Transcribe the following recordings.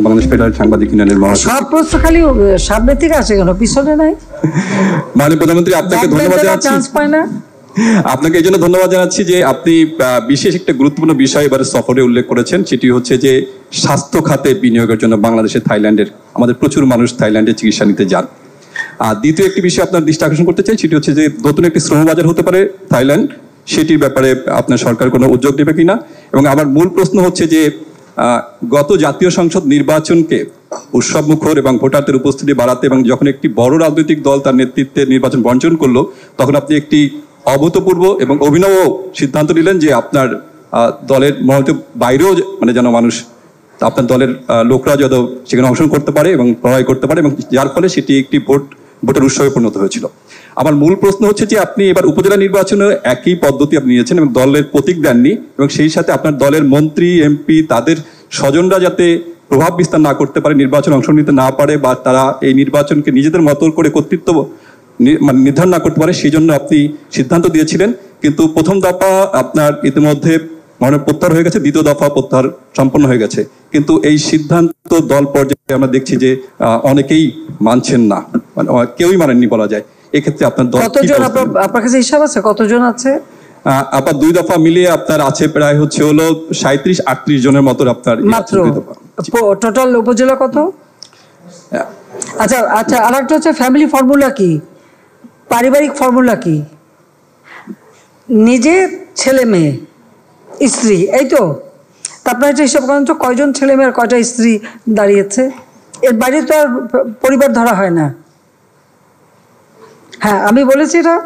Bangladesh federal সাংবাদিক ইউনিয়নের মহাসচিব। সব প্রশ্ন খালি সামনে থেকে আসে, কেন পিছনে নাই? মাননীয় প্রধানমন্ত্রী, আপনাকে ধন্যবাদ জানাচ্ছি। চান্স পায় না। আপনাকে এই জন্য ধন্যবাদ জানাচ্ছি যে আপনি বিশেষ একটা গুরুত্বপূর্ণ বিষয় এবারে সফরে উল্লেখ করেছেন, সেটি হচ্ছে যে স্বাস্থ্য খাতে বিনিয়োগের জন্য বাংলাদেশে থাইল্যান্ডের আমাদের প্রচুর মানুষ থাইল্যান্ডে চিকিৎসা নিতে যান। আর দ্বিতীয় একটি বিষয় আপনার দৃষ্টি আকর্ষণ করতে চাই, সেটি হচ্ছে যে নতুন একটি শ্রমবাজার হতে পারে থাইল্যান্ড, সেটির ব্যাপারে আপনার সরকার কোনো উদ্যোগ নেবে কিনা। এবং আমার মূল প্রশ্ন হচ্ছে যে গত জাতীয় সংসদ নির্বাচনকে উৎসবমুখর এবং ভোটারদের উপস্থিতি বাড়াতে এবং যখন একটি বড় রাজনৈতিক দল তার নেতৃত্বে নির্বাচন বর্জন করলো, তখন আপনি একটি অভূতপূর্ব এবং অভিনব সিদ্ধান্ত নিলেন যে আপনার দলের বাইরেও মানে যেন মানুষ, আপনার দলের লোকরা যত সেখানে অংশগ্রহণ করতে পারে এবং প্রণয় করতে পারে, এবং যার ফলে সেটি একটি ভোটের উৎসবে পরিণত হয়েছিল। আমার মূল প্রশ্ন হচ্ছে যে আপনি এবার উপজেলা নির্বাচনে একই পদ্ধতি আপনি নিয়েছেন এবং দলের প্রতীক দেননি, এবং সেই সাথে আপনার দলের মন্ত্রী এমপি তাদের স্বজনরা যাতে প্রভাব বিস্তার না করতে পারে, নির্বাচনে অংশ নিতে না পারে, বা তারা এই নির্বাচনকে নিজেদের মতো করে কর্তৃত্ব মানে নির্ধারণ না করতে পারে, সেই জন্য আপনি সিদ্ধান্ত দিয়েছিলেন। কিন্তু প্রথম দফা আপনার ইতিমধ্যে প্রত্যাহার হয়ে গেছে, দ্বিতীয় দফা প্রত্যাহার সম্পন্ন হয়ে গেছে, কিন্তু এই সিদ্ধান্ত দল পর্যায়ে আমরা দেখছি যে অনেকেই মানছেন না, মানে কেউই মানেননি বলা যায়। এক্ষেত্রে আপনার দল কতজন, আপনার কাছে হিসাব আছে কতজন আছে? আপনার দুই দফা মিলিয়ে আপনার আছে প্রায় হচ্ছে হলো 37-38 জনের মতো আপনার মাত্র। টোটাল উপজেলা কত? আচ্ছা আচ্ছা, আর একটা হচ্ছে ফ্যামিলি ফর্মুলা কি, পারিবারিক ফর্মুলা কি? নিজে, ছেলে মেয়ে, স্ত্রী, এই তো। তারপরে একটা হিসাব করেন তো কয়জন ছেলে মেয়ের কয়টা স্ত্রী দাঁড়িয়েছে, এর বাইরে তো আর পরিবার ধরা হয় না। হ্যাঁ, আমি বলেছি এটা,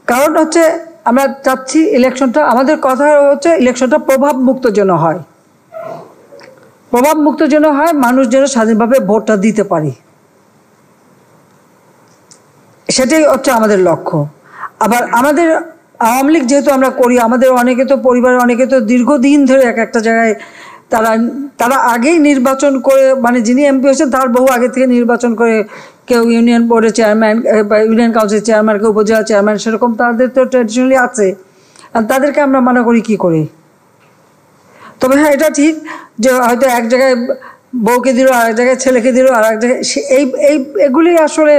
কারণ হচ্ছে আমরা চাচ্ছি ইলেকশনটা, আমাদের কথা হচ্ছে ইলেকশনটা প্রভাব মুক্ত যেন হয়, প্রভাব মুক্ত যেন হয়, মানুষ যেন স্বাধীনভাবে ভোটটা দিতে পারে, সেটাই হচ্ছে আমাদের লক্ষ্য। আবার আমাদের আওয়ামী লীগ যেহেতু আমরা করি, আমাদের অনেকে তো পরিবারের অনেকে তো দীর্ঘদিন ধরে একটা জায়গায় তারা আগেই নির্বাচন করে, মানে যিনি এমপি হয়েছেন তার বহু আগে থেকে নির্বাচন করে, কেউ ইউনিয়ন বোর্ডের চেয়ারম্যান বা ইউনিয়ন কাউন্সিল চেয়ারম্যান, কেউ উপজেলা চেয়ারম্যান, সেরকম তাদের তো ট্র্যাডিশনালি আছে। আর তাদেরকে আমরা মনে করি কি করে? তবে হ্যাঁ, এটা ঠিক যে হয়তো এক জায়গায় বউকে দিল, আরেক জায়গায় ছেলেকে দিল, আর এক জায়গায় এগুলি আসলে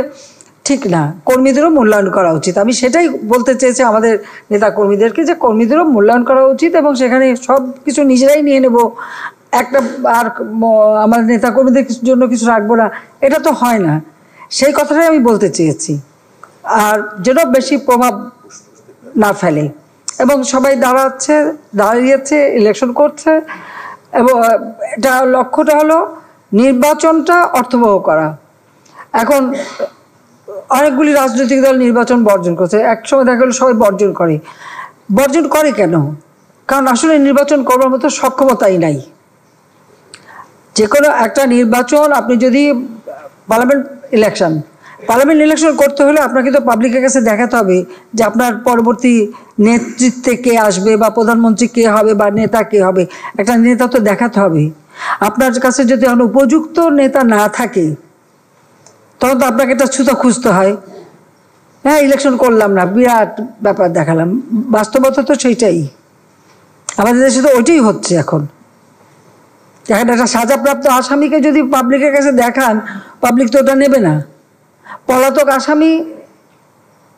ঠিক না। কর্মীদেরও মূল্যায়ন করা উচিত। আমি সেটাই বলতে চেয়েছি আমাদের নেতা কর্মীদেরকে, যে কর্মীদেরও মূল্যায়ন করা উচিত, এবং সেখানে সব কিছু নিজেরাই নিয়ে নেব, একটা আর আমাদের নেতা কর্মীদের জন্য কিছু রাখবো না, এটা তো হয় না। সেই কথাটাই আমি বলতে চেয়েছি। আর যেন বেশি প্রভাব না ফেলে, এবং সবাই দাঁড়িয়েছে, ইলেকশন করছে, এবং এটা লক্ষ্যটা হলো নির্বাচনটা অর্থবহ করা। এখন অনেকগুলি রাজনৈতিক দল নির্বাচন বর্জন করছে, একসময় দেখা গেলো সবাই বর্জন করে কেন? কারণ আসলে নির্বাচন করবার মতো সক্ষমতাই নাই। যে কোনো একটা নির্বাচন, আপনি যদি পার্লামেন্ট ইলেকশন করতে হলে আপনাকে তো পাবলিকের কাছে দেখাতে হবে যে আপনার পরবর্তী নেতৃত্বে কে আসবে, বা প্রধানমন্ত্রী কে হবে, বা নেতা কে হবে, একটা নেতা তো দেখাতে হবে। আপনার কাছে যদি এখন উপযুক্ত নেতা না থাকে, তখন তো আপনাকে একটা ছুতো খুঁজতে হয়। হ্যাঁ, ইলেকশন করলাম না, বিরাট ব্যাপার দেখালাম, বাস্তবতা তো সেইটাই। আমাদের দেশে তো ওইটাই হচ্ছে এখন। এখন একটা সাজাপ্রাপ্ত আসামিকে যদি পাবলিকের কাছে দেখান, পাবলিক তো ওটা নেবে না। পলাতক আসামি,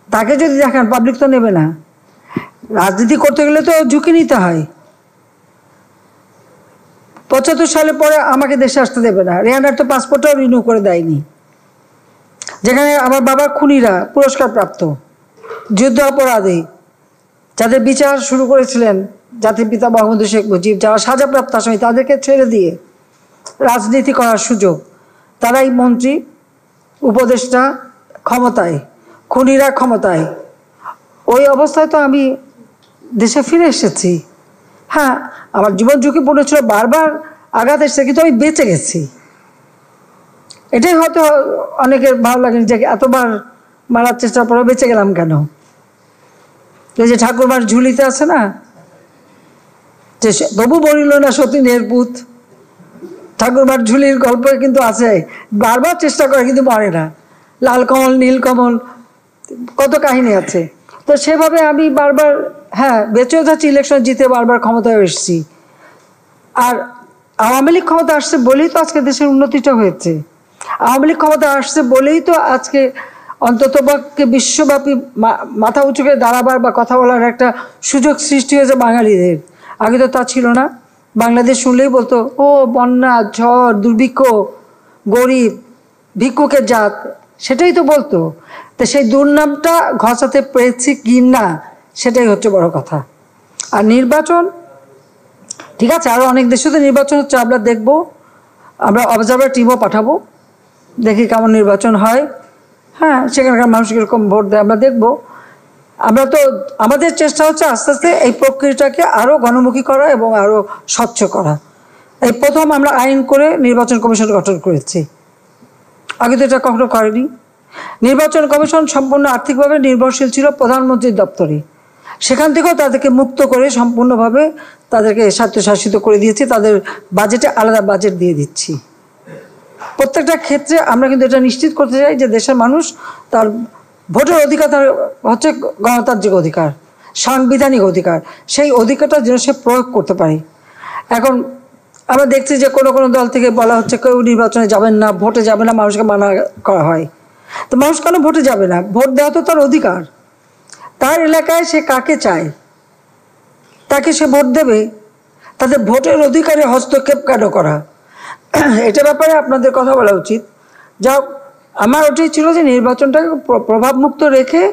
তাকে যদি দেখান, পাবলিক তো নেবে না। রাজনীতি করতে গেলে তো ঝুঁকি নিতে হয়। 75 সালে পরে আমাকে দেশে আসতে দেবে না, রেহানার তো পাসপোর্টটাও রিনিউ করে দেয়নি। যেখানে আমার বাবার খুনিরা পুরস্কারপ্রাপ্ত যুদ্ধ অপরাধী, যাদের বিচার শুরু করেছিলেন জাতির পিতা বঙ্গবন্ধু শেখ মুজিব, যারা সাজাপ্রাপ্ত আসামি, তাদেরকে ছেড়ে দিয়ে রাজনীতি করার সুযোগ, তারাই মন্ত্রী, উপদেষ্টা ক্ষমতায়, খুনিরা ক্ষমতায়। ওই অবস্থায় তো আমি দেশে ফিরে এসেছি। হ্যাঁ, আমার জীবন ঝুঁকিপূর্ণ ছিল, বারবার আঘাত এসেছে, কিন্তু আমি বেঁচে গেছি। এটাই হয়তো অনেকের ভালো লাগেনি যে এতবার মারার চেষ্টার পরে বেঁচে গেলাম কেন। এই যে ঠাকুরমার ঝুলিতে আছে না, যে তবু বলিল না সতীনের পুত, ঠাকুরমার ঝুলির গল্প কিন্তু আছে, বারবার চেষ্টা করে কিন্তু মরে না। লাল কমল, নীল কমল, কত কাহিনী আছে। তো সেভাবে আমি বারবার, হ্যাঁ, বেঁচেও যাচ্ছি, ইলেকশন জিতে বারবার ক্ষমতায় এসেছি। আর আওয়ামী লীগ ক্ষমতা আসছে বলেই তো আজকে দেশের উন্নতিটা হয়েছে। আওয়ামী লীগ ক্ষমতা আসছে বলেই তো আজকে অন্ততপক্ষে বিশ্বব্যাপী মাথা উঁচু করে দাঁড়াবার বা কথা বলার একটা সুযোগ সৃষ্টি হয়েছে বাঙালিদের। আগে তো তা ছিল না। বাংলাদেশ শুনলেই বলতো ও বন্যা, ঝড়, দুর্ভিক্ষ, গরিব, ভিক্ষুকের জাত, সেটাই তো বলতো। তো সেই দুর্নামটা ঘষাতে পেরেছি কি না, সেটাই হচ্ছে বড় কথা। আর নির্বাচন, ঠিক আছে, আরও অনেক দেশে তো নির্বাচন হচ্ছে, আমরা দেখবো, আমরা অবজারভার টিমও পাঠাবো, দেখি কেমন নির্বাচন হয়। হ্যাঁ, সেখানকার মানুষ কীরকম ভোট দেয় আমরা দেখব। আমরা তো, আমাদের চেষ্টা হচ্ছে আস্তে আস্তে এই প্রক্রিয়াটাকে আরও গণমুখী করা এবং আরও স্বচ্ছ করা। এই প্রথম আমরা আইন করে নির্বাচন কমিশন গঠন করেছি, আগে তো এটা কখনো করেনি। নির্বাচন কমিশন সম্পূর্ণ আর্থিকভাবে নির্ভরশীল ছিল প্রধানমন্ত্রীর দপ্তরে, সেখান থেকেও তাদেরকে মুক্ত করে সম্পূর্ণভাবে তাদেরকে স্বায়ত্তশাসিত করে দিয়েছি, তাদের বাজেটে আলাদা বাজেট দিয়ে দিচ্ছি। প্রত্যেকটা ক্ষেত্রে আমরা কিন্তু এটা নিশ্চিত করতে চাই যে দেশের মানুষ তার ভোটের অধিকার, তার হচ্ছে গণতান্ত্রিক অধিকার, সাংবিধানিক অধিকার, সেই অধিকারটা যেন সে প্রয়োগ করতে পারে। এখন আমরা দেখছি যে কোনো কোনো দল থেকে বলা হচ্ছে কেউ নির্বাচনে যাবেন না, ভোটে যাবে না, মানুষকে মানা করা হয়। তো মানুষ কেন ভোটে যাবে না? ভোট দেওয়া তো তার অধিকার। তার এলাকায় সে কাকে চায় তাকে সে ভোট দেবে। তাদের ভোটের অধিকারে হস্তক্ষেপ কেন করা, এটা ব্যাপারে আপনাদের কথা বলা উচিত। যা আমার ওটাই ছিল যে নির্বাচনটাকে প্রভাবমুক্ত রেখে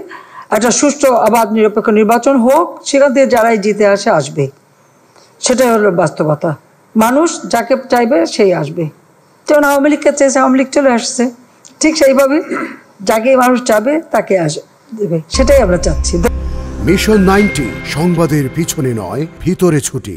একটা সুষ্ঠু অবাধ নিরপেক্ষ নির্বাচন হোক, সেখান থেকে যারাই জিতে আসে আসবে, সেটাই হলো বাস্তবতা। মানুষ যাকে চাইবে সেই আসবে। যেমন আওয়ামী লীগকে চেয়েছে, আওয়ামী লীগ চলে আসছে, ঠিক সেইভাবে যাকে মানুষ চাবে তাকে দেবে, সেটাই আমরা চাচ্ছি। মিশন 90 সংবাদের পিছনে নয়, ভিতরে ছুটি।